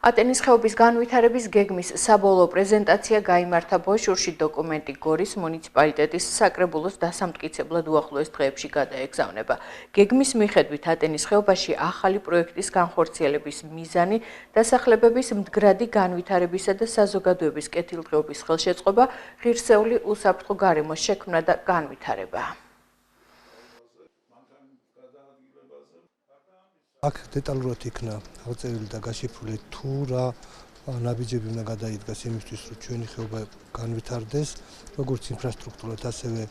ატენის ხეობის განვითარების გეგმის საბოლოო პრეზენტაცია გაიმართა ბოშურში დოკუმენტი გორის მუნიციპალიტეტის საკრებულოს დასამტკიცებლად უახლოეს დღეებში გადაეგზავნება. გეგმის მიხედვით ატენის ხეობაში ახალი პროექტის განხორციელების მიზანი დასახლებების მდგრადი განვითარებისა და საზოგადოების კეთილდღეობის ხელშეწყობა, ღირსეული უსაფრთხო გარემოს შექმნა და განვითარება. აქ დეტალურად იქნა აღწერილი და გაშიფრული თუ რა ნაბიჯები უნდა გადაიდგას იმისთვის, რომ ჩვენი ხეობა განვითარდეს, როგორც ინფრასტრუქტურად, ასევე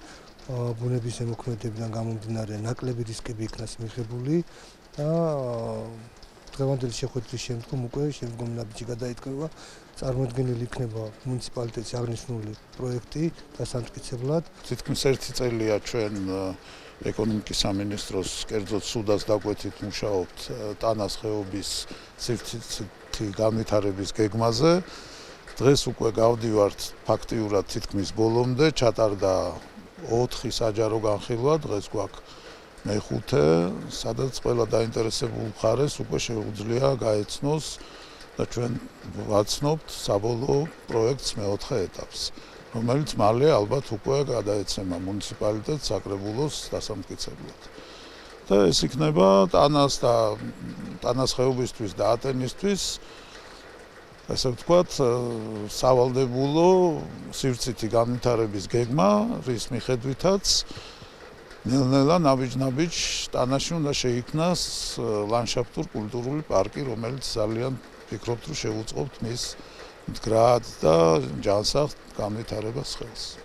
ბუნების ზემოქმედებიდან გამომდინარე ნაკლები რისკები იქნას მიღებული და დღევანდელი შეხვედრის შემდგომ უკვე შემდგომი ნაბიჯი გადაიდგება, წარმოადგენილი იქნება მუნიციპალიტეტის აღნიშნული პროექტი დასამტკიცებლად. თითქმის ერთი წელია ჩვენ ეკონომიკის სამინისტროს კერძოდ სუდას დაკვეთით მუშაობთ ტანას ხეობის სივრცითი განვითარების გეგმაზე. დღეს უკვე გავდივართ ფაქტიურად თითქმის ბოლომდე, ჩატარდა 4 საჯარო განხილვა, დღეს გვაქვს მე-5, სადაც ყველა დაინტერესებულ მხარეს უკვე შეუძლია გაეცნოს და ჩვენ ვაცნობთ საბოლოო პროექტს მე-4 ეტაპს, რომელიც მალე ალბათ უკვე გადაეცემა მუნიციპალიტეტს საკრებულოს დასამტკიცებლად. და ეს იქნება ტანას ხეობისთვის და ატენისთვის, ასე ვთქვათ, სავალდებულო სივრცითი განვითარების გეგმა, რის მიხედვითაც ნელ-ნელა ნაბიჯ-ნაბიჯ ტანაში უნდა შეიქმნას ლანდშაფტურ-კულტურული პარკი, რომელიც ძალიან ვფიქრობთ, რომ შევუწყობთ მის მდგრად და ჯანსაღ განვითარებას ხელს.